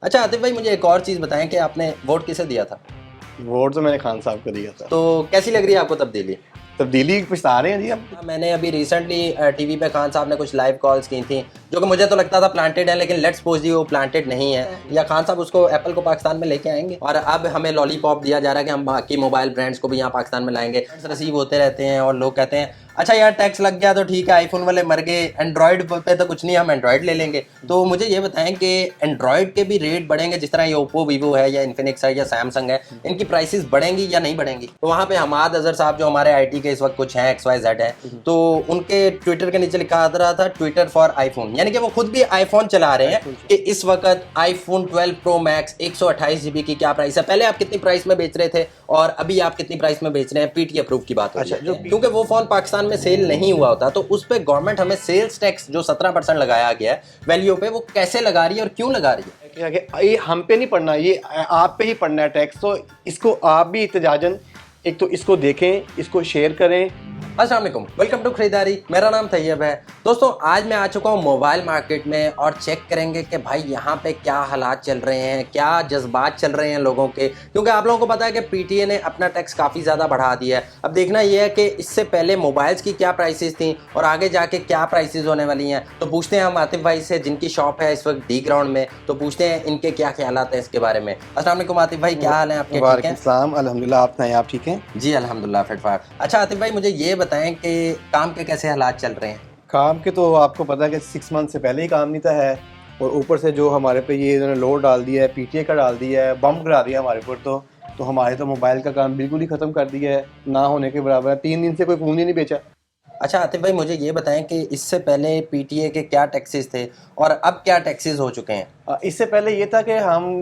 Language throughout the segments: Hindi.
अच्छा आतिफ भाई, मुझे एक और चीज़ बताएं कि आपने वोट किसे दिया था? वोट तो मैंने खान साहब को दिया था। तो कैसी लग रही है आपको तब्दीली? तब्दीली पछता रहे हैं जी अब। मैंने अभी रिसेंटली टीवी पे खान साहब ने कुछ लाइव कॉल्स की थी, जो कि मुझे तो लगता था प्लांटेड है, लेकिन लेट्स सपोज वो प्लांटेड नहीं है, या खान साहब उसको एप्पल को पाकिस्तान में लेके आएंगे। और अब हमें लॉलीपॉप दिया जा रहा है कि हम बाकी मोबाइल ब्रांड्स को भी यहाँ पाकिस्तान में लाएंगे। रिसीव होते रहते हैं और लोग कहते हैं अच्छा यार टैक्स लग गया तो ठीक है, आईफोन वाले मर गए, एंड्रॉयड पे तो कुछ नहीं, हम एंड्रॉयड ले लेंगे। तो मुझे ये बताएं कि एंड्रॉयड के भी रेट बढ़ेंगे, जिस तरह ये ओप्पो वीवो है या इन्फिनिक्स है या सैमसंग है, इनकी प्राइसेस बढ़ेंगी या नहीं बढ़ेंगी? तो वहाँ पे हमाद अजहर साहब जो हमारे आईटी के इस वक्त कुछ हैं XYZ है, तो उनके ट्विटर के नीचे लिखा आ रहा था ट्विटर फॉर आईफोन, यानी कि वो खुद भी आईफोन चला रहे हैं कि इस वक्त आईफोन 12 प्रो मैक्स 128 GB की क्या प्राइस है। पहले आप कितनी प्राइस में बेच रहे थे और अभी आप कितनी प्राइस में बेच रहे हैं? पीटी अप्रूव की बात हो रही है, क्योंकि वो फोन पाकिस्तान में सेल नहीं हुआ होता, तो उस पर गवर्नमेंट हमें सेल्स टैक्स जो 17% लगाया गया है वैल्यू पे, वो कैसे लगा रही है और क्यों लगा रही है? ये हम पे नहीं पड़ना, ये आप पे ही पड़ना है टैक्स। तो इसको आप भी इत्तेजाजन एक तो इसको देखें, इसको शेयर करें। अस्सलाम वालेकुम, वेलकम टू खरीदारी। मेरा नाम तैयब है। दोस्तों आज मैं आ चुका हूँ मोबाइल मार्केट में और चेक करेंगे कि भाई यहाँ पे क्या हालात चल रहे हैं, क्या जज्बात चल रहे हैं लोगों के, क्योंकि आप लोगों को पता है कि पीटीए ने अपना टैक्स काफ़ी ज़्यादा बढ़ा दिया है। अब देखना यह है कि इससे पहले मोबाइल्स की क्या प्राइसेस थी और आगे जाके क्या प्राइसेस होने वाली हैं। तो पूछते हैं हम आतिफ भाई से, जिनकी शॉप है इस वक्त डी ग्राउंड में, तो पूछते हैं इनके क्या ख्यालात हैं इसके बारे में। अस्सलाम वालेकुम आतिफ भाई, क्या हाल है आपके? ठीक है अल्हम्दुलिल्लाह, आप सुनाएं, आप ठीक हैं? जी अल्हम्दुलिल्लाह फिटफाट। अच्छा आतिफ भाई, मुझे ये बताएं कि काम के कैसे हालात चल रहे हैं? काम के तो आपको पता है कि 6 मंथ से पहले ही काम नहीं था है, और ऊपर से जो हमारे पे ये इन्होंने लोड डाल दिया है, पीटीए का डाल दिया है, बम करा दिया हमारे ऊपर। तो हमारे तो मोबाइल का काम बिल्कुल ही ख़त्म कर दिया है, ना होने के बराबर है। 3 दिन से कोई फ़ोन ही नहीं बेचा। अच्छा आतिफ भाई, मुझे ये बताएं कि इससे पहले पीटीए के क्या टैक्सेस थे और अब क्या टैक्सेस हो चुके हैं? इससे पहले ये था कि हम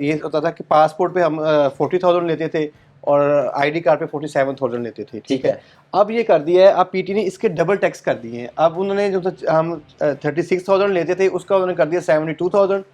ये होता था कि पासपोर्ट पे हम 40,000 लेते थे और आईडी कार्ड पे 47,000 लेते थे, ठीक है। अब ये कर दिया है, अब पीटी ने इसके डबल टैक्स कर दिए हैं। अब उन्होंने जो हम 36,000 लेते थे उसका उन्होंने कर दिया 72,000,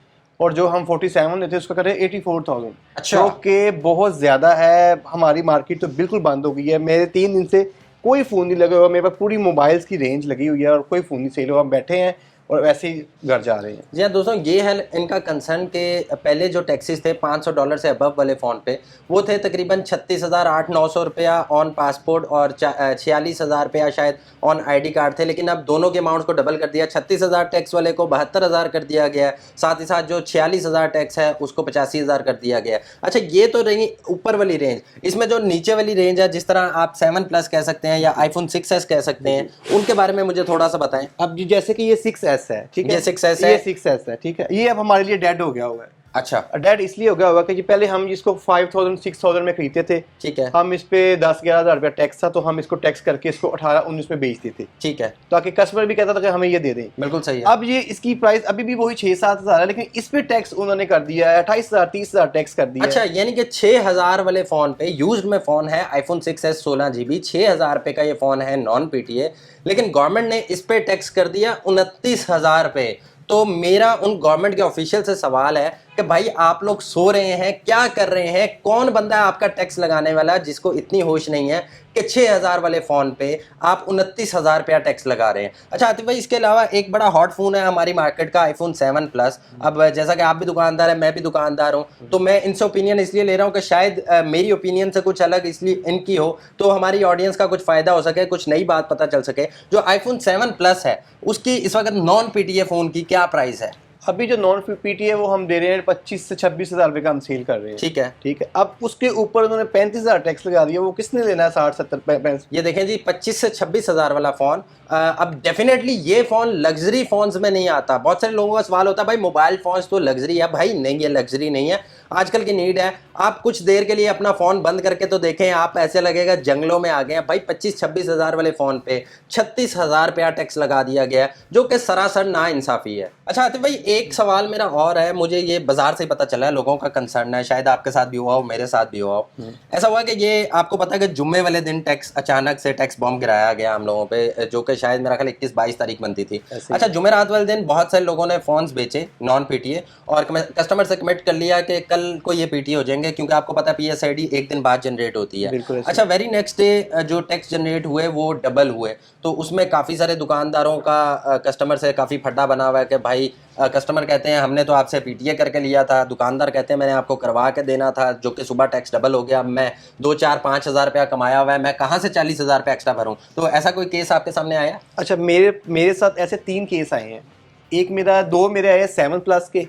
और जो हम 47 लेते थे उसका कर दिया 84,000। अच्छा, जो कि बहुत ज़्यादा है। हमारी मार्केट तो बिल्कुल बंद हो गई है। मेरे 3 दिन से कोई फ़ोन नहीं लगा हुआ, मेरे पास पूरी मोबाइल्स की रेंज लगी हुई है और कोई फ़ोन नहीं सेल हुआ। हम बैठे हैं और वैसे ही घर जा रहे हैं। जी हाँ दोस्तों, ये है इनका कंसर्न के पहले जो टैक्सेस थे $500 से अबव वाले फ़ोन पे, वो थे तकरीबन 36,800-900 रुपया ऑन पासपोर्ट और 46,000 रुपया शायद ऑन आईडी कार्ड थे। लेकिन अब दोनों के अमाउंट को डबल कर दिया, 36,000 टैक्स वाले को 72,000 कर दिया गया, साथ ही साथ जो 46,000 टैक्स है उसको 85,000 कर दिया गया। अच्छा, ये तो रही ऊपर वाली रेंज। इसमें जो नीचे वाली रेंज है, जिस तरह आप 7 प्लस कह सकते हैं या आईफोन 6s कह सकते हैं, उनके बारे में मुझे थोड़ा सा बताएं। अब जैसे कि ये 6S है, ठीक है, ये 6S है, ये 6S है, ठीक है। ये अब हमारे लिए डेड हो गया हुआ है। अच्छा, डेड इसलिए हो गया हुआ कि पहले हम इसको 5,000 6,000 में खरीदते थे, ठीक है। हम इस पे 10-11,000 रुपया टैक्स था, तो हम इसको टैक्स करके इसको 18-19 में बेचते थे, ठीक है, ताकि कस्टमर भी कहता था कि हमें ये दे दें। बिल्कुल सही है। अब ये इसकी प्राइस अभी भी वही 6-7 हज़ार है, लेकिन इस पे टैक्स उन्होंने कर दिया है 28,000 30,000 टैक्स कर दिया अच्छा, है। यानी कि 6,000 वाले फोन पे, यूज्ड में फोन है आईफोन 6s 16 GB, 6,000 रुपए का ये फोन है नॉन पीटीए, लेकिन गवर्नमेंट ने इस पे टैक्स कर दिया 29,000 रुपए। तो मेरा उन गवर्नमेंट के ऑफिशियल से सवाल है कि भाई आप लोग सो रहे हैं, क्या कर रहे हैं? कौन बंदा है आपका टैक्स लगाने वाला जिसको इतनी होश नहीं है कि 6,000 वाले फ़ोन पे आप 29,000 रुपया टैक्स लगा रहे हैं? अच्छा आतिफ भाई, इसके अलावा एक बड़ा हॉट फ़ोन है हमारी मार्केट का, आईफोन 7 प्लस। अब जैसा कि आप भी दुकानदार हैं, मैं भी दुकानदार हूं, तो मैं इनसे ओपिनियन इसलिए ले रहा हूं कि शायद मेरी ओपिनियन से कुछ अलग इसलिए इनकी हो, तो हमारी ऑडियंस का कुछ फ़ायदा हो सके, कुछ नई बात पता चल सके। जो आईफोन 7 प्लस है उसकी इस वक्त नॉन पीटीए फ़ोन की क्या प्राइस है? अभी जो नॉन पीटी है वो हम दे रहे हैं 25 से 26,000 रुपये का हम सेल कर रहे हैं, ठीक है, ठीक है। अब उसके ऊपर उन्होंने 35,000 टैक्स लगा दिया। वो किसने लेना है 60-70? ये देखें जी, 25 से 26,000 वाला फ़ोन। अब डेफिनेटली ये फ़ोन लग्जरी फ़ोन्स में नहीं आता। बहुत सारे लोगों का सवाल होता है भाई मोबाइल फ़ोन्स तो लग्जरी है। भाई नहीं, ये लग्जरी नहीं है, आजकल की नीड है। आप कुछ देर के लिए अपना फ़ोन बंद करके तो देखें, आप ऐसे लगेगा जंगलों में आ गए हैं। भाई 25-26,000 वाले फ़ोन पे 36,000 रुपया टैक्स लगा दिया गया, जो कि सरासर नाइंसाफ़ी है। अच्छा आतिफ भाई, एक सवाल मेरा और है, मुझे ये बाजार से ही पता चला है, लोगों का कंसर्न है, शायद आपके साथ भी हुआ हो, मेरे साथ भी हुआ हो। ऐसा हुआ कि ये आपको पता है कि जुम्मे वाले दिन टैक्स अचानक से टैक्स बॉम्ब गिराया गया हम लोगों पे, जो कि शायद मेरा ख्याल 21-22 तारीख बनती थी। अच्छा, जुमेरात वाले दिन बहुत सारे लोगों ने फ़ोन्स बेचे नॉन पीटीए और कस्टमर से कमिट कर लिया कि कल को ये पीटीए हो जाएंगे, क्योंकि आपको पता है पीएसआईडी एक दिन बाद जनरेट होती है। अच्छा, वेरी नेक्स्ट डे जो टैक्स जनरेट हुए वो डबल हुए, तो उसमें काफ़ी सारे दुकानदारों का कस्टमर से काफ़ी फड्डा बना हुआ है कि भाई कस्टमर कहते हैं हमने तो आपसे पीटीए करके लिया था, दुकानदार कहते हैं मैंने आपको करवा के देना था, जो कि सुबह टैक्स डबल हो गया, अब मैं 2-4-5 हज़ार रुपया कमाया हुआ है, मैं कहाँ से 40,000 रुपया एक्स्ट्रा भरूँ? तो ऐसा कोई केस आपके सामने आया? अच्छा, मेरे साथ ऐसे 3 केस आए हैं। दो मेरे आए 7+ के,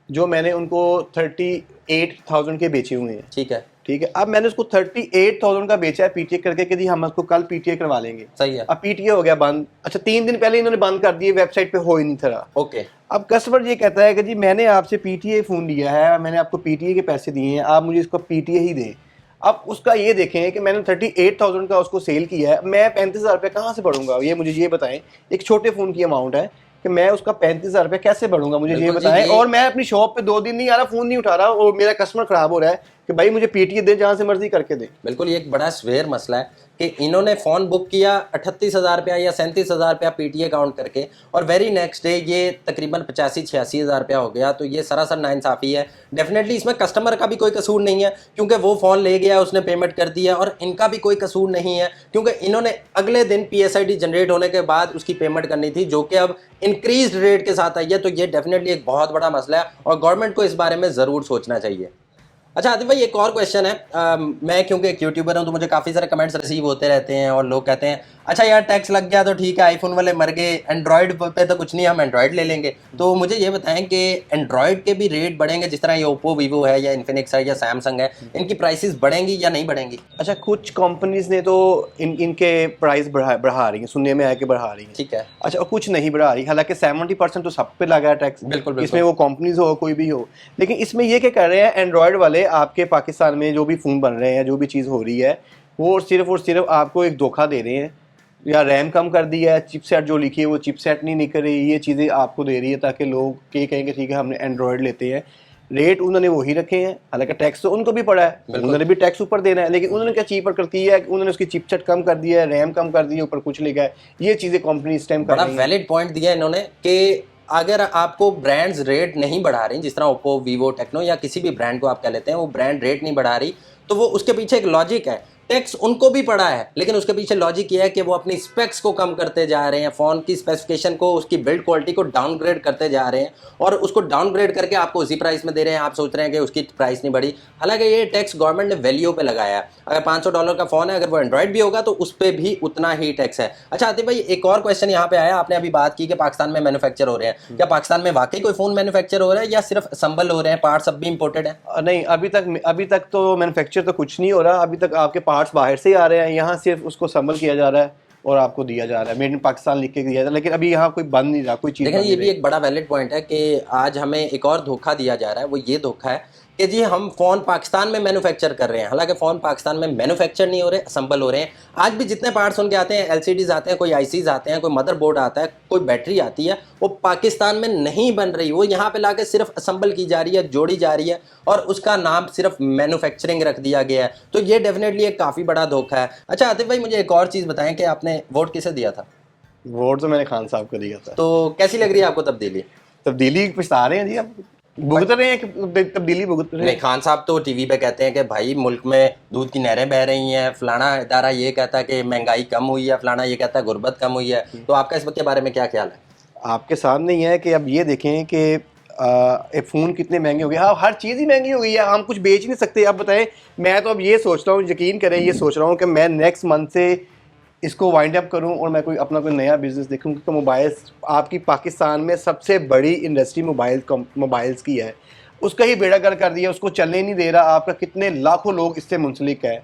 जो मैंने उनको 38,000 के बेचे हुए हैं। ठीक है। ठीक है, अब मैंने उसको 38,000 का बेचा है पीटीए करके कि जी हम उसको कल पीटीए करवा लेंगे। सही है। अब पीटीए हो गया बंद। अच्छा, 3 दिन पहले इन्होंने बंद कर दिए, वेबसाइट पे हो ही नहीं था। ओके। अब कस्टमर ये कहता है कि जी मैंने आपसे पीटीए फ़ोन लिया है, मैंने आपको पीटीए के पैसे दिए हैं, आप मुझे इसको पीटीए ही दें। अब उसका ये देखें कि मैंने 38,000 का उसको सेल किया है, मैं 35,000 रुपये कहाँ से बढ़ूंगा? ये मुझे ये बताएं। एक छोटे फ़ोन की अमाउंट है कि मैं उसका 35,000 रुपये कैसे बढ़ूंगा, मुझे ये बताएं। और मैं अपनी शॉप पे 2 दिन नहीं आ रहा, फ़ोन नहीं उठा रहा, और मेरा कस्टमर ख़राब हो रहा है कि भाई मुझे पीटीए दे, जहाँ से मर्जी करके दे। बिल्कुल, ये एक बड़ा स्वेयर मसला है कि इन्होंने फ़ोन बुक किया 38,000 रुपया या 37,000 रुपया पीटीए काउंट करके, और वेरी नेक्स्ट डे ये तकरीबन 85-86 हज़ार रुपया हो गया। तो ये सरासर नाइंसाफ़ी है। डेफिनेटली इसमें कस्टमर का भी कोई कसूर नहीं है, क्योंकि वो फ़ोन ले गया, उसने पेमेंट कर दिया, और इनका भी कोई कसूर नहीं है, क्योंकि इन्होंने अगले दिन पीएसआईडी जनरेट होने के बाद उसकी पेमेंट करनी थी, जो कि अब इंक्रीज्ड रेट के साथ आई है। तो ये डेफिनेटली एक बहुत बड़ा मसला है और गवर्नमेंट को इस बारे में ज़रूर सोचना चाहिए। अच्छा आतिफ भाई, एक और क्वेश्चन है। मैं क्योंकि एक यूट्यूबर हूं, तो मुझे काफ़ी सारे कमेंट्स रिसीव होते रहते हैं और लोग कहते हैं अच्छा यार टैक्स लग गया तो ठीक है, आईफोन वाले मर गए, एंड्रॉयड पे तो कुछ नहीं, हम एंड्रॉयड ले लेंगे। तो मुझे ये बताएं कि एंड्रॉयड के भी रेट बढ़ेंगे, जिस तरह ये ओप्पो, वीवो है या इन्फिनिक्स है या सैमसंग है, इनकी प्राइसेस बढ़ेंगी या नहीं बढ़ेंगी? अच्छा, कुछ कंपनीज ने तो इनके प्राइस बढ़ा रही हैं, सुनने में आया कि बढ़ा रही हैं। ठीक है। अच्छा, और कुछ नहीं बढ़ा रही, हालांकि 70% तो सब पे लगा है टैक्स। बिल्कुल इसमें वो कंपनीज हो कोई भी हो, लेकिन इसमें ये क्या कर रहे हैं एंड्रॉयड वाले, आपके पाकिस्तान में जो भी फ़ोन बन रहे हैं, जो भी चीज़ हो रही है, वो और सिर्फ आपको एक धोखा दे रहे हैं, या रैम कम कर दिया है, चिपसेट जो लिखी है वो चिपसेट नहीं निकल रही, ये चीज़ें आपको दे रही है ताकि लोग ये कहेंगे ठीक है हमने एंड्रॉयड लेते हैं। रेट उन्होंने वही रखे हैं, हालांकि टैक्स तो उनको भी पड़ा है, उन्होंने भी टैक्स ऊपर देना है, लेकिन उन्होंने क्या चीपर करती है, उन्होंने उसकी चिपसेट कम कर दिया है, रैम कम कर दी है, ऊपर कुछ लिखा है। ये चीज़ें कंपनी इस टाइम कर रही है। बड़ा वैलिड पॉइंट दिया इन्होंने कि अगर आपको ब्रांड्स रेट नहीं बढ़ा रही, जिस तरह ओप्पो, वीवो, टेक्नो या किसी भी ब्रांड को आप कह लेते हैं, वो ब्रांड रेट नहीं बढ़ा रही, तो वो उसके पीछे एक लॉजिक है। टैक्स उनको भी पड़ा है, लेकिन उसके पीछे लॉजिक ये है कि वो अपनी स्पेक्स को कम करते जा रहे हैं, फ़ोन की स्पेसिफिकेशन को, उसकी बिल्ड क्वालिटी को डाउनग्रेड करते जा रहे हैं, और उसको डाउनग्रेड करके आपको उसी प्राइस में दे रहे हैं। आप सोच रहे हैं कि उसकी प्राइस नहीं बढ़ी, हालांकि ये टैक्स गवर्नमेंट ने वैल्यू पे लगाया है। अगर $500 का फ़ोन है, अगर वो एंड्रॉइड भी होगा तो उस पर भी उतना ही टैक्स है। अच्छा आतिफ भाई, एक और क्वेश्चन यहाँ पे आया, आपने अभी बात की कि पाकिस्तान में मैन्युफैक्चर हो रहे हैं, क्या पाकिस्तान में वाकई कोई फ़ोन मैन्युफैक्चर हो रहा है या सिर्फ असम्बल हो रहे हैं, पार्ट्स अब भी इंपोर्टेड है? नहीं, अभी तक तो मैन्युफैक्चर तो कुछ नहीं हो रहा, अभी तक आपके पार्ट्स बाहर से ही आ रहे हैं, यहाँ सिर्फ उसको संभल किया जा रहा है और आपको दिया जा रहा है, मेड इन पाकिस्तान लिख के दिया जा रहा है, लेकिन अभी यहाँ कोई बंद नहीं रहा, कोई चीज़। लेकिन ये भी एक बड़ा वैलिड पॉइंट है कि आज हमें एक और धोखा दिया जा रहा है। वो ये धोखा है कि जी हम फ़ोन पाकिस्तान में मैन्युफैक्चर कर रहे हैं, हालांकि फ़ोन पाकिस्तान में मैन्युफैक्चर नहीं हो रहे, असम्बल हो रहे हैं। आज भी जितने पार्ट्स उनके आते हैं, एलसीडीज़ आते हैं, कोई आईसीज़ आते हैं, कोई मदरबोर्ड आता है, कोई बैटरी आती है, वो पाकिस्तान में नहीं बन रही, वो यहाँ पे लाके सिर्फ असम्बल की जा रही है, जोड़ी जा रही है, और उसका नाम सिर्फ मैन्युफैक्चरिंग रख दिया गया है। तो ये डेफिनेटली एक काफ़ी बड़ा धोखा है। अच्छा आतिफ भाई, मुझे एक और चीज़ बताएं कि आपने वोट किसे दिया था? वोट तो मैंने खान साहब को दिया था। तो कैसी लग रही है आपको तब्दीली? पछता रहे हैं जी, अब भुगत रहे हैं कि तब्दीली भुगत रहे हैं। नहीं, खान साहब तो टीवी पे कहते हैं कि भाई मुल्क में दूध की नहरें बह रही हैं, फलाना इदारा ये कहता है कि महंगाई कम हुई है, फलाना ये कहता है गुर्बत कम हुई है। तो आपका इस वक्त के बारे में क्या ख्याल है? आपके सामने ही है कि अब ये देखें कि फ़ोन कितने महंगे हो गए। हाँ, हर चीज़ ही महंगी हो गई है, हम कुछ बेच नहीं सकते। अब बताएं, मैं तो अब ये सोच रहा हूँ, यकीन करें, ये सोच रहा हूँ कि मैं नेक्स्ट मंथ से इसको वाइंड अप करूं और मैं अपना कोई नया बिजनेस देखूं, क्योंकि मोबाइल्स आपकी पाकिस्तान में सबसे बड़ी इंडस्ट्री मोबाइल्स की है, उसका ही बेड़ा गर्क कर दिया, उसको चलने नहीं दे रहा। आपका कितने लाखों लोग इससे मुंसलिक है,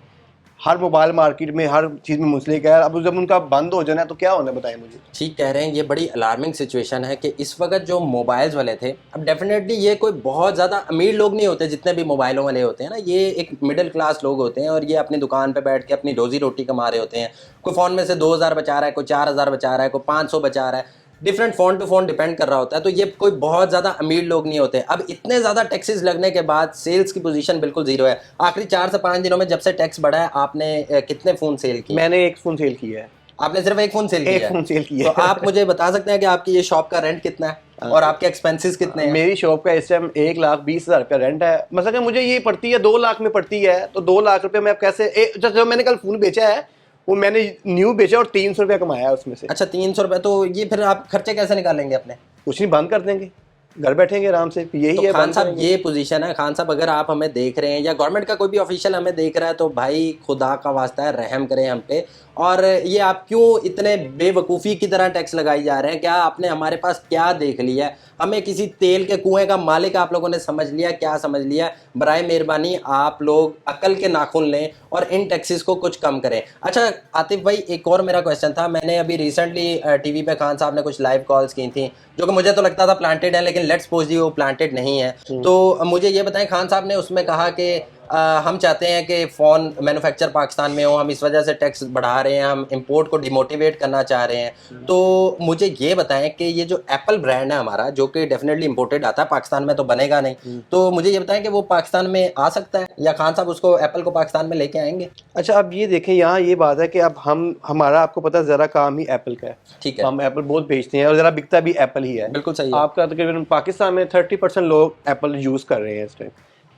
हर मोबाइल मार्केट में हर चीज़ में मुंसलिक है। अब जब उनका बंद हो जाना तो क्या होना, बताएं मुझे। ठीक कह रहे हैं, ये बड़ी अलार्मिंग सिचुएशन है कि इस वक्त जो मोबाइल्स वाले थे, अब डेफिनेटली ये कोई बहुत ज़्यादा अमीर लोग नहीं होते जितने भी मोबाइलों वाले होते हैं ना, ये एक मिडिल क्लास लोग होते हैं, और ये अपनी दुकान पे बैठ के अपनी रोज़ी रोटी कमा रहे होते हैं। कोई फ़ोन में से 2,000 बचा रहा है, कोई 4,000 बचा रहा है, कोई 500 बचा रहा है, different phone to phone depend कर रहा होता है। तो ये कोई बहुत ज़्यादा अमीर लोग नहीं होते। अब इतने ज़्यादा टैक्सेस लगने के बाद सेल्स की पोजीशन बिल्कुल ज़ीरो है। आखिरी 4 से 5 दिनों में जब से टैक्स बढ़ा है, आपने कितने फ़ोन सेल किए? मैंने एक फ़ोन सेल किया है। आपने सिर्फ एक फ़ोन सेल किया है? एक फ़ोन सेल किया है। तो आप मुझे बता सकते हैं कि आपकी ये शॉप का रेंट कितना है और आपके एक्सपेंसेस कितने हैं? मेरी शॉप का इस टाइम 1,20,000 रुपया रेंट है। मतलब मुझे ये पड़ती है 2 लाख में पड़ती है, तो 2 लाख रुपये में आप कैसे, जब मैंने कल फ़ोन बेचा है वो मैंने न्यू बेचा और 300 रुपया कमाया है उसमें से। अच्छा, 300 रुपये। तो ये फिर आप खर्चे कैसे निकालेंगे अपने? कुछ नहीं, बंद कर देंगे। घर बैठेंगे आराम से, यही तो है। खान साहब ये पोजीशन है। खान साहब अगर आप हमें देख रहे हैं या गवर्नमेंट का कोई भी ऑफिशियल हमें देख रहा है तो भाई खुदा का वास्ता है रहम करें हम पे। और ये आप क्यों इतने बेवकूफ़ी की तरह टैक्स लगाई जा रहे हैं? क्या आपने हमारे पास क्या देख लिया है? हमें किसी तेल के कुएं का मालिक आप लोगों ने समझ लिया? क्या समझ लिया? बराए मेहरबानी आप लोग अकल के नाखून लें और इन टैक्सेस को कुछ कम करें। अच्छा आतिफ भाई, एक और मेरा क्वेश्चन था। मैंने अभी रिसेंटली टीवी पे खान साहब ने कुछ लाइव कॉल्स की थी जो कि मुझे तो लगता था प्लांटेड है, लेकिन लेट्स सपोज वो प्लांटेड नहीं है। तो मुझे ये बताएं, खान साहब ने उसमें कहा कि हम चाहते हैं कि फ़ोन मैन्युफैक्चर पाकिस्तान में हो, हम इस वजह से टैक्स बढ़ा रहे हैं, हम इंपोर्ट को डिमोटिवेट करना चाह रहे हैं। तो मुझे ये बताएं कि ये जो एप्पल ब्रांड है हमारा, जो कि डेफिनेटली इंपोर्टेड आता है, पाकिस्तान में तो बनेगा नहीं, तो मुझे ये बताएं कि वो पाकिस्तान में आ सकता है या खान साहब उसको एप्पल को पाकिस्तान में लेके आएंगे? अच्छा, अब ये देखें, यहाँ ये बात है कि अब हमारा आपको पता है ज़रा काम ही एप्पल का है। ठीक है, हम एप्पल बहुत बेचते हैं और ज़रा बिकता भी एप्पल ही है। बिल्कुल सही है। आपका तकरीबन पाकिस्तान में 30% लोग एप्पल यूज़ कर रहे हैं इस टाइम,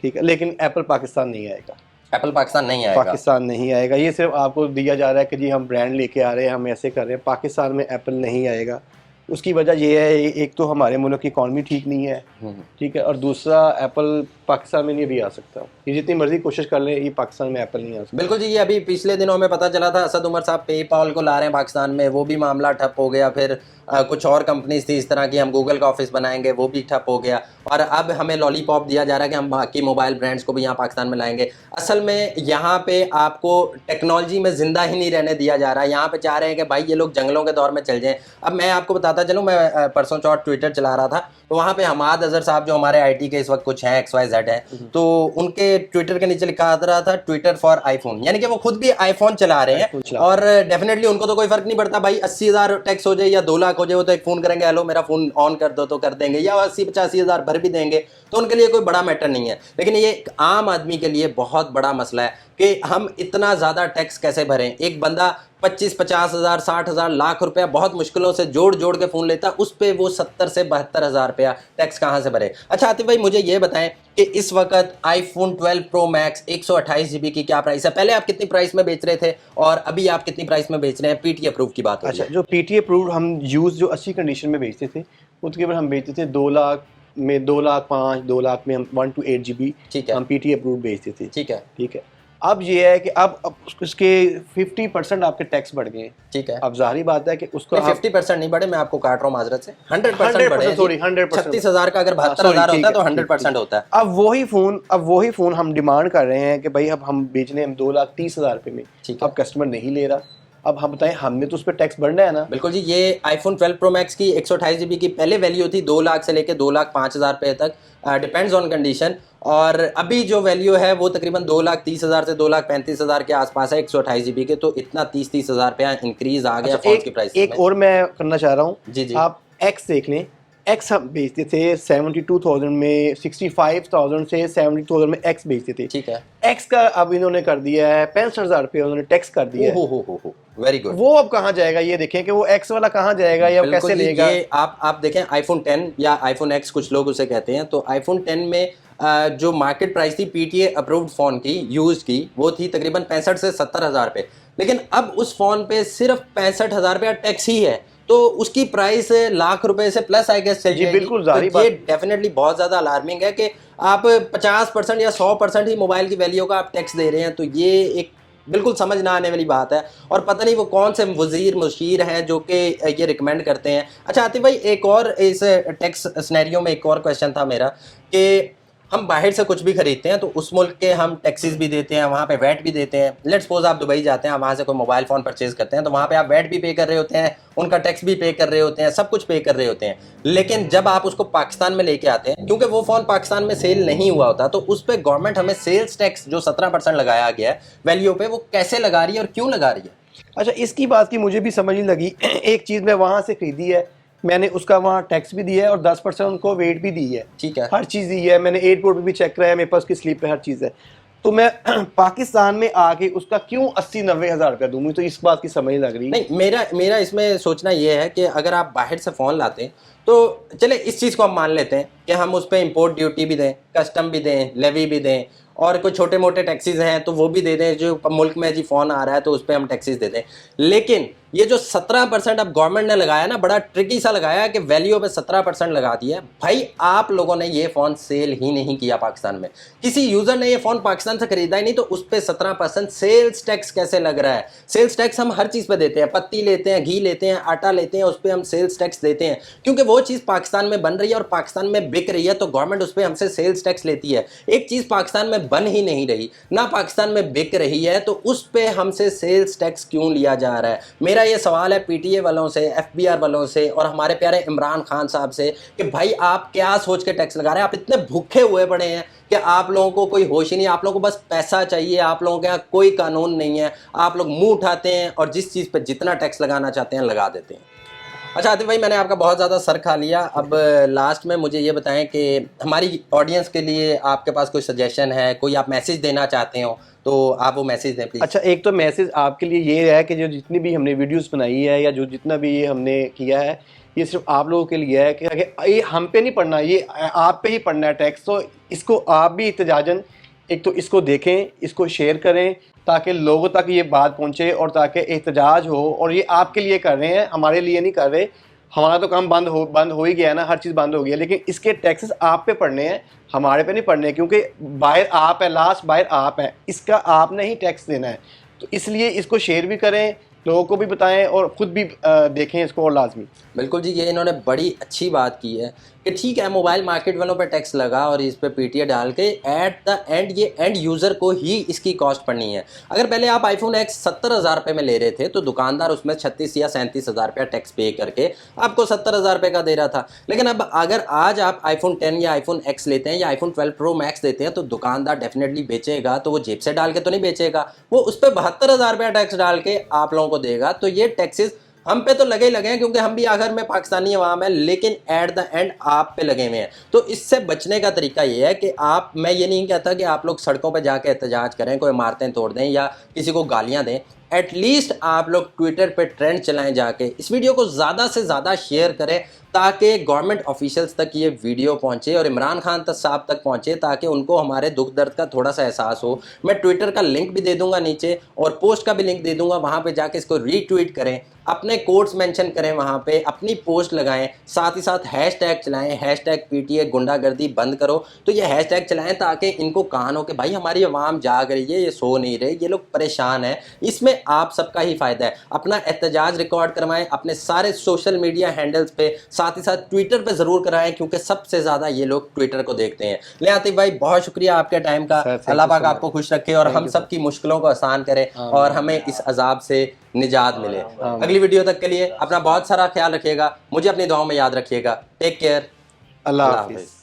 ठीक है, लेकिन एप्पल पाकिस्तान नहीं आएगा। एप्पल पाकिस्तान नहीं आएगा? पाकिस्तान नहीं आएगा। ये सिर्फ आपको दिया जा रहा है कि जी हम ब्रांड लेके आ रहे हैं, हम ऐसे कर रहे हैं। पाकिस्तान में एप्पल नहीं आएगा। उसकी वजह ये है, एक तो हमारे मुल्क की इकॉनमी ठीक नहीं है, ठीक है, और दूसरा एप्पल पाकिस्तान में नहीं भी आ सकता। ये जितनी मर्जी कोशिश कर लें, ये पाकिस्तान में एप्पल नहीं आ सकता। बिल्कुल जी। ये अभी पिछले दिनों में पता चला था असद उमर साहब पेपाल को ला रहे हैं पाकिस्तान में, वो भी मामला ठप हो गया। फिर कुछ और कंपनीज थी इस तरह की, हम गूगल का ऑफिस बनाएंगे, वो भी ठप हो गया। और अब हमें लॉलीपॉप दिया जा रहा है कि हम बाकी मोबाइल ब्रांड्स को भी यहाँ पाकिस्तान में लाएंगे। असल में यहाँ पे आपको टेक्नोलॉजी में जिंदा ही नहीं रहने दिया जा रहा है। यहाँ पे चाह रहे हैं कि भाई ये लोग जंगलों के दौर में चल जाएं। अब मैं आपको बताता चलूँ, मैं परसों चौथ ट्विटर चला रहा था, तो वहाँ पे हमाद अजहर साहब जो हमारे IT के इस वक्त कुछ हैं XYZ हैं, तो उनके ट्विटर के नीचे लिखा रहा था ट्विटर फॉर आईफोन, यानी कि वो खुद भी आईफोन चला रहे हैं। और डेफिनेटली उनको तो कोई फर्क नहीं पड़ता भाई, 80,000 टैक्स हो जाए या 2 लाख हो जाए, वो तो एक फ़ोन करेंगे, हेलो मेरा फ़ोन ऑन कर दो तो कर देंगे, या 80-85 हज़ार भर भी देंगे, तो उनके लिए कोई बड़ा मैटर नहीं है। लेकिन ये एक आम आदमी के लिए बहुत बड़ा मसला है कि हम इतना ज़्यादा टैक्स कैसे भरें। एक बंदा 25-50 हज़ार 60 हज़ार लाख रुपया बहुत मुश्किलों से जोड़ जोड़ के फ़ोन लेता, उस पर वो 70 से 72 हज़ार रुपया टैक्स कहाँ से भरे? अच्छा आतिफ भाई, मुझे ये बताएं कि इस वक्त आईफोन 12 प्रो मैक्स 128 GB की क्या प्राइस है? पहले आप कितनी प्राइस में बेच रहे थे और अभी आप कितनी प्राइस में बेच रहे हैं? PTA अप्रूव की बात हो रही है। अच्छा, जो PTA अप्रूव्ड हम यूज़ जो अच्छी कंडीशन में बेचते थे, उसके ऊपर हम बेचते थे 2 लाख में, 2 लाख 5, 2 लाख में हम 1 to 8 GB ठीक है, हम PTA अप्रूव्ड बेचते थे। ठीक है, ठीक है। अब ये है कि अब उसके 50% आपके टैक्स बढ़ गए हैं। ठीक है। अब जाहिर बात है कि उसको 50% नहीं बढ़े, मैं आपको काट रहा हूँ माजरत से, 100% बढ़े। सॉरी 100%। 36,000 का अगर 72,000 होता है तो 100% होता है। अब वही फोन हम डिमांड कर रहे हैं कि भाई अब हम बेचने हम 2,30,000 रुपए में, अब कस्टमर नहीं ले रहा। अब हम बताएं, हमने तो उस पर टैक्स बढ़ना है ना। बिल्कुल जी। ये आईफोन 12 प्रो मैक्स की 128 GB की पहले वैल्यू थी 2 लाख से लेकर 2,05,000 रुपये तक, डिपेंड्स ऑन कंडीशन। और अभी जो वैल्यू है वो तकरीबन 2,30,000 से 2,35,000 के आसपास है 128 GB के, तो इतना 30,000 रुपया इंक्रीज आ गया फोन की प्राइस। एक और मैं करना चाह रहा हूँ जी जी। आप एक्स देख लें, एक्स हम बेचते थे 72,000 में, 65,000 से 72,000 में एक्स बेचते थे। ठीक है। एक्स का अब इन्होंने कर दिया है 65,000 रुपये, उन्होंने टैक्स कर दिया है। हो वेरी गुड। वो अब कहाँ जाएगा ये देखें कि वो एक्स वाला कहाँ जाएगा या कैसे लेगा। ये आप देखें आईफोन 10 या आईफोन एक्स कुछ लोग उसे कहते हैं, तो आईफोन 10 में जो मार्केट प्राइस थी PTA अप्रूव्ड फ़ोन की यूज की, वो थी तकरीबन 65 से 70 हज़ार रुपये। लेकिन अब उस फ़ोन पे सिर्फ 65,000 रुपया टैक्स ही है, तो उसकी प्राइस लाख रुपए से प्लस आई गेस चल जाएगी। बिल्कुल तो जाहिर ये डेफिनेटली बहुत ज़्यादा अलार्मिंग है कि आप 50% या 100% ही मोबाइल की वैल्यू का आप टैक्स दे रहे हैं, तो ये एक बिल्कुल समझ ना आने वाली बात है। और पता नहीं वो कौन से वजीर मुशीर हैं जो कि ये रिकमेंड करते हैं। अच्छा आतिफ भाई, एक और इस टैक्स सिनेरियो में एक और क्वेश्चन था मेरा कि हम बाहर से कुछ भी खरीदते हैं तो उस मुल्क के हम टैक्सेस भी देते हैं, वहाँ पे वैट भी देते हैं। लेट्स सपोज आप दुबई जाते हैं, वहाँ से कोई मोबाइल फ़ोन परचेज करते हैं, तो वहाँ पे आप वैट भी पे कर रहे होते हैं, उनका टैक्स भी पे कर रहे होते हैं, सब कुछ पे कर रहे होते हैं। लेकिन जब आप उसको पाकिस्तान में लेके आते हैं, क्योंकि वो फ़ोन पाकिस्तान में सेल नहीं हुआ होता, तो उस पर गवर्नमेंट हमें सेल्स टैक्स जो 17% लगाया गया है वैल्यू पे, वो कैसे लगा रही है और क्यों लगा रही है? अच्छा, इसकी बात की मुझे भी समझ नहीं लगी। एक चीज़ मैं वहाँ से खरीदी है, मैंने उसका वहाँ टैक्स भी दिया है और 10% उनको वेट भी दी है। ठीक है। हर चीज़ दी है, मैंने एयरपोर्ट पे भी चेक कराया, मेरे पास की स्लिप पे हर चीज़ है। तो मैं पाकिस्तान में आके उसका क्यों 80-90 हज़ार रुपया दूँ? मुझे तो इस बात की समझ नहीं लग रही। नहीं, मेरा इसमें सोचना ये है कि अगर आप बाहर से फ़ोन लाते हैं तो चले इस चीज़ को हम मान लेते हैं कि हम उस पर इम्पोर्ट ड्यूटी भी दें, कस्टम भी दें, लेवी भी दें, और कोई छोटे मोटे टैक्सीज हैं तो वो भी दे दें, जो मुल्क में जी फ़ोन आ रहा है तो उस पर हम टैक्सीज दे दें। लेकिन ये जो 17% अब गवर्नमेंट ने लगाया ना, बड़ा ट्रिकी सा लगाया कि वैल्यू पे 17% लगा दिया। भाई आप लोगों ने ये फ़ोन सेल ही नहीं किया पाकिस्तान में, किसी यूज़र ने ये फ़ोन पाकिस्तान से खरीदा ही नहीं, तो उस पर 17% सेल्स टैक्स कैसे लग रहा है? सेल्स टैक्स हम हर चीज़ पे देते हैं, पत्ती लेते हैं, घी लेते हैं, आटा लेते हैं, उस पर हम सेल्स टैक्स देते हैं, क्योंकि वो चीज़ पाकिस्तान में बन रही है और पाकिस्तान में बिक रही है, तो गवर्नमेंट उस पर हमसे सेल्स टैक्स लेती है। एक चीज़ पाकिस्तान में बन ही नहीं रही ना, पाकिस्तान में बिक रही है, तो उस पर हमसे सेल्स टैक्स क्यों लिया जा रहा है? मेरा ये सवाल है पीटीए वालों से, एफबीआर वालों से और हमारे प्यारे इमरान खान साहब से कि भाई आप क्या सोच के टैक्स लगा रहे हैं? आप इतने भूखे हुए पड़े हैं कि आप लोगों को कोई होश ही नहीं, आप लोगों को बस पैसा चाहिए, आप लोगों के यहाँ कोई कानून नहीं है, आप लोग मुंह उठाते हैं और जिस चीज़ पर जितना टैक्स लगाना चाहते हैं लगा देते हैं। अच्छा आतिफ भाई, मैंने आपका बहुत ज़्यादा सर खा लिया, अब लास्ट में मुझे ये बताएं कि हमारी ऑडियंस के लिए आपके पास कोई सजेशन है, कोई आप मैसेज देना चाहते हो तो आप वो मैसेज दें प्लीज़। अच्छा, एक तो मैसेज आपके लिए ये है कि जो जितनी भी हमने वीडियोस बनाई है या जो जितना भी ये हमने किया है, ये सिर्फ आप लोगों के लिए है कि ये हम पे नहीं पढ़ना, ये आप पे ही पढ़ना है टैक्स। तो इसको आप भी एहतजाजन एक तो इसको देखें, इसको शेयर करें ताकि लोगों तक ये बात पहुंचे और ताकि एहतजाज हो। और ये आपके लिए कर रहे हैं, हमारे लिए नहीं कर रहे। हमारा तो काम बंद हो ही गया है ना, हर चीज़ बंद हो गई है, लेकिन इसके टैक्सेस आप पे पड़ने हैं, हमारे पे नहीं पड़ने, क्योंकि बायर आप है, लास्ट बायर आप है, इसका आपने ही टैक्स देना है। तो इसलिए इसको शेयर भी करें, लोगों को भी बताएं और ख़ुद भी देखें इसको, और लाजमी। बिल्कुल जी, ये इन्होंने बड़ी अच्छी बात की है कि ठीक है मोबाइल मार्केट वालों पे टैक्स लगा और इस पे पीटीए डाल के एट द एंड ये एंड यूज़र को ही इसकी कॉस्ट पड़नी है। अगर पहले आप आईफोन एक्स 70,000 रुपये में ले रहे थे तो दुकानदार उसमें 36 या 37,000 रुपया टैक्स पे करके आपको 70,000 रुपये का दे रहा था। लेकिन अब अगर आज आप आईफोन 10 या आईफोन एक्स लेते हैं या आईफोन 12 प्रो मैक्स लेते हैं तो दुकानदार डेफिनेटली बेचेगा, तो वो जेब से डाल के तो नहीं बेचेगा, वो उस पर 72,000 रुपया टैक्स डाल के आप लोगों को देगा। तो ये टैक्सेस हम पे तो लगे ही लगे हैं क्योंकि हम भी आखिर में पाकिस्तानी अवाम है, लेकिन एट द एंड आप पे लगे हुए हैं। तो इससे बचने का तरीका ये है कि आप, मैं ये नहीं कहता कि आप लोग सड़कों पे जाके एहतजाज करें, कोई इमारतें तोड़ दें या किसी को गालियां दें, एटलीस्ट आप लोग ट्विटर पे ट्रेंड चलाएं, जाके इस वीडियो को ज़्यादा से ज़्यादा शेयर करें ताकि गवर्नमेंट ऑफिशियल्स तक ये वीडियो पहुंचे और इमरान खान साहब तक पहुंचे, ताकि उनको हमारे दुख दर्द का थोड़ा सा एहसास हो। मैं ट्विटर का लिंक भी दे दूंगा नीचे और पोस्ट का भी लिंक दे दूंगा, वहां पे जाके इसको रीट्वीट करें, अपने कोड्स मेंशन करें, वहां पे अपनी पोस्ट लगाएं, साथ ही साथ हैशटैग चलाएं, हैशटैग पीटीए गुंडागर्दी बंद करो। तो ये हैशटैग चलाएं ताकि इनको कान हो कि भाई हमारी आवाम जाग रही है, ये सो नहीं रहे, ये लोग परेशान हैं। इसमें आप सबका ही फायदा है। अपना एहतजाज रिकॉर्ड करवाएं अपने सारे सोशल मीडिया हैंडल्स पे, साथ ही साथ ट्विटर पे ज़रूर कराएं क्योंकि सबसे ज़्यादा ये लोग ट्विटर को देखते हैं। ले आतिफ भाई, बहुत शुक्रिया आपके टाइम का, अल्लाह पाक आपको खुश रखे और हम सब की मुश्किलों को आसान करे और हमें इस अजाब से निजात मिले। अगली वीडियो तक के लिए अपना बहुत सारा ख्याल रखिएगा, मुझे अपनी दुआओं में याद रखिएगा। टेक केयर, अल्लाह हाफिज़।